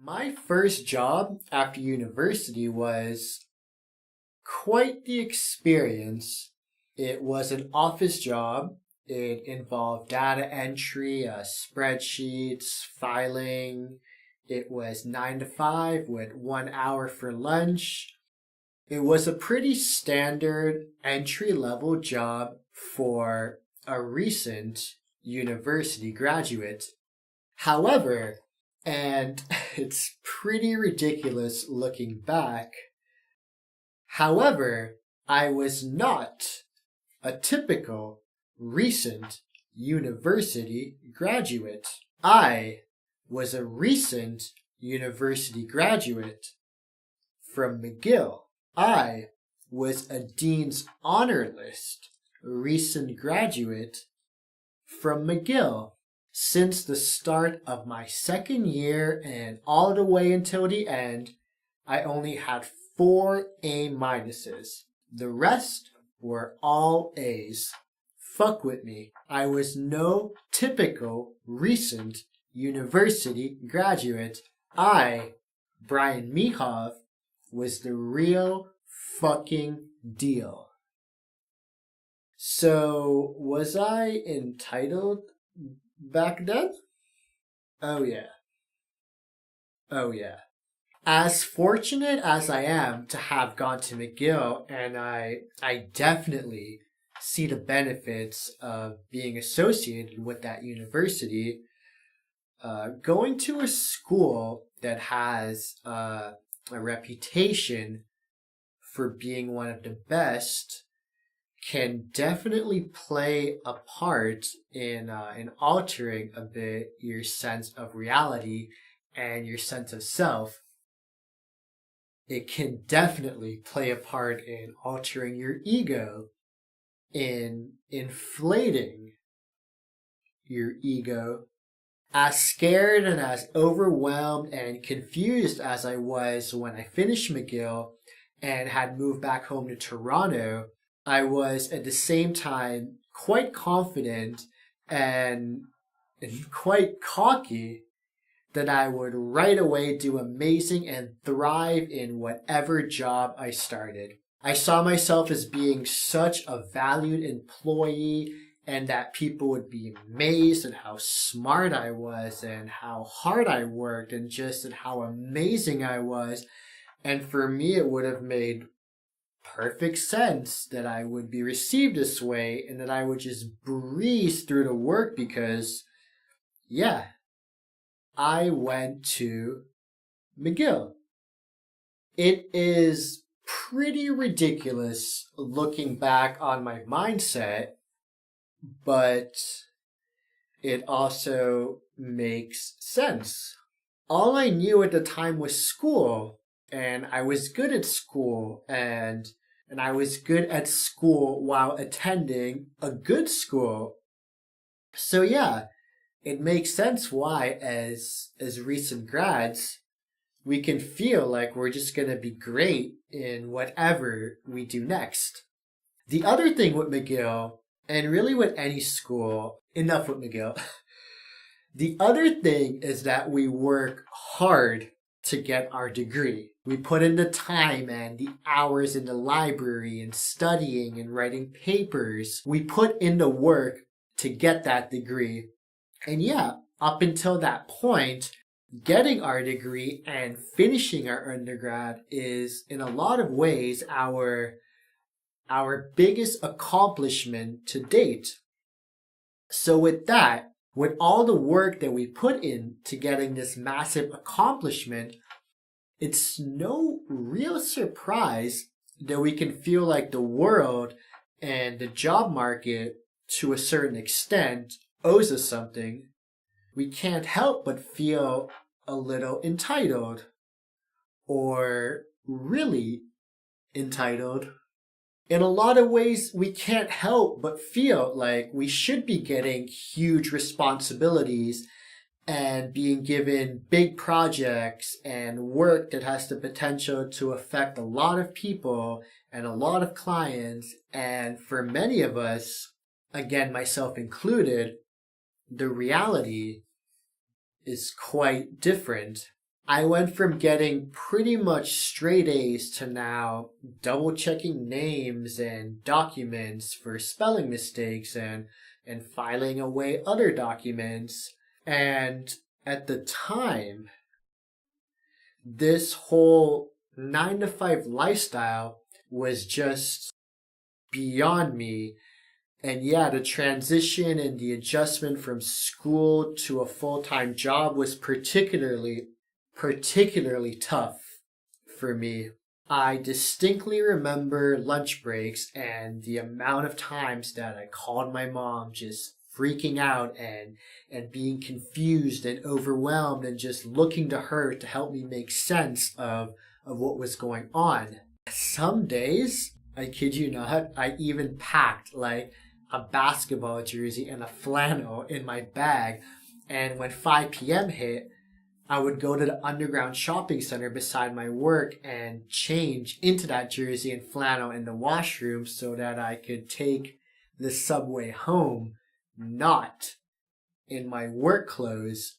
My first job after university was quite the experience. It was an office job. It involved data entry, spreadsheets, filing. It was 9 to 5 with 1 hour for lunch. It was a pretty standard entry level job for a recent university graduate. However, and it's pretty ridiculous looking back. However, I was not a typical recent university graduate. I was a recent university graduate from McGill. I was a Dean's Honor List recent graduate from McGill. Since the start of my second year and all the way until the end, I only had 4 A minuses. The rest were all A's. Fuck with me. I was no typical recent university graduate. I, Brian Mihov, was the real fucking deal. So, was I entitled back then? Oh yeah. Oh yeah. As fortunate as I am to have gone to McGill, and I definitely see the benefits of being associated with that university, going to a school that has a reputation for being one of the best can definitely play a part in altering a bit your sense of reality and your sense of self. It can definitely play a part in altering your ego, in inflating your ego. As scared and as overwhelmed and confused as I was when I finished McGill and had moved back home to Toronto, I was at the same time quite confident and quite cocky that I would right away do amazing and thrive in whatever job I started. I saw myself as being such a valued employee and that people would be amazed at how smart I was and how hard I worked and just at how amazing I was. And for me, it would have made perfect sense that I would be received this way and that I would just breeze through the work because, yeah, I went to McGill. It is pretty ridiculous looking back on my mindset, but it also makes sense. All I knew at the time was school, and I was good at school, and I was good at school while attending a good school. So yeah, it makes sense why as recent grads, we can feel like we're just going to be great in whatever we do next. The other thing with McGill, and really with any school, enough with McGill, the other thing is that we work hard to get our degree. We put in the time and the hours in the library and studying and writing papers. We put in the work to get that degree. And yeah, up until that point, getting our degree and finishing our undergrad is in a lot of ways our biggest accomplishment to date. So with that, with all the work that we put in to getting this massive accomplishment, it's no real surprise that we can feel like the world and the job market, to a certain extent, owes us something. We can't help but feel a little entitled, or really entitled. In a lot of ways, we can't help but feel like we should be getting huge responsibilities and being given big projects and work that has the potential to affect a lot of people and a lot of clients. And for many of us, again, myself included, the reality is quite different. I went from getting pretty much straight A's to now double checking names and documents for spelling mistakes and filing away other documents. And at the time, this whole 9 to 5 lifestyle was just beyond me. And yeah, the transition and the adjustment from school to a full-time job was particularly tough for me. I distinctly remember lunch breaks and the amount of times that I called my mom just freaking out and being confused and overwhelmed and just looking to her to help me make sense of what was going on. Some days, I kid you not, I even packed like a basketball jersey and a flannel in my bag. And when 5 p.m. hit, I would go to the underground shopping center beside my work and change into that jersey and flannel in the washroom so that I could take the subway home, not in my work clothes,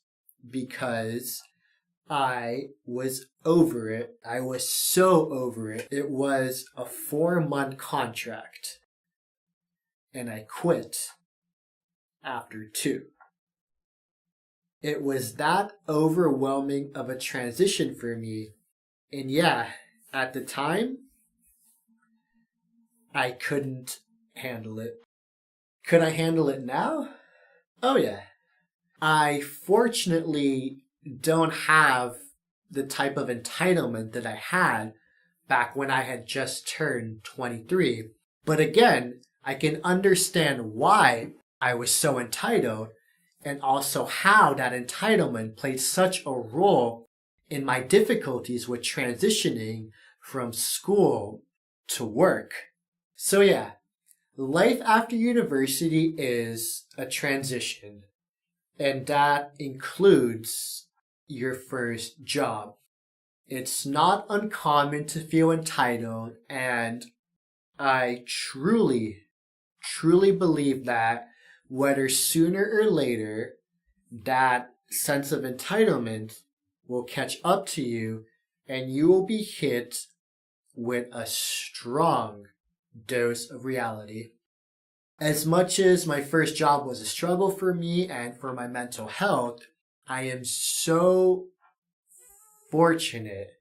because I was over it. I was so over it. It was a 4-month contract, and I quit after 2. It was that overwhelming of a transition for me. And yeah, at the time, I couldn't handle it. Could I handle it now? Oh yeah. I fortunately don't have the type of entitlement that I had back when I had just turned 23. But again, I can understand why I was so entitled, and also how that entitlement played such a role in my difficulties with transitioning from school to work. So yeah, life after university is a transition, and that includes your first job. It's not uncommon to feel entitled, and I truly believe that whether sooner or later, that sense of entitlement will catch up to you and you will be hit with a strong dose of reality. As much as my first job was a struggle for me and for my mental health, I am so fortunate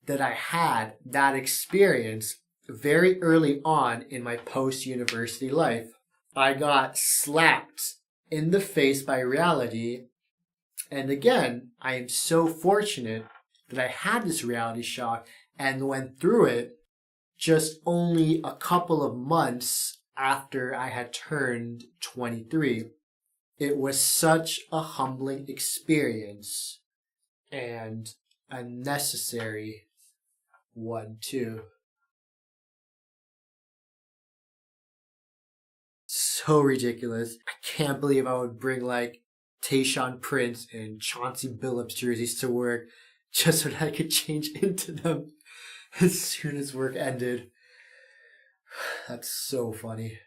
that I had that experience very early on in my post-university life. I got slapped in the face by reality. And again, I am so fortunate that I had this reality shock and went through it just only a couple of months after I had turned 23. It was such a humbling experience and a necessary one too. So ridiculous. I can't believe I would bring like Tayshaun Prince and Chauncey Billups jerseys to work just so that I could change into them as soon as work ended. That's so funny.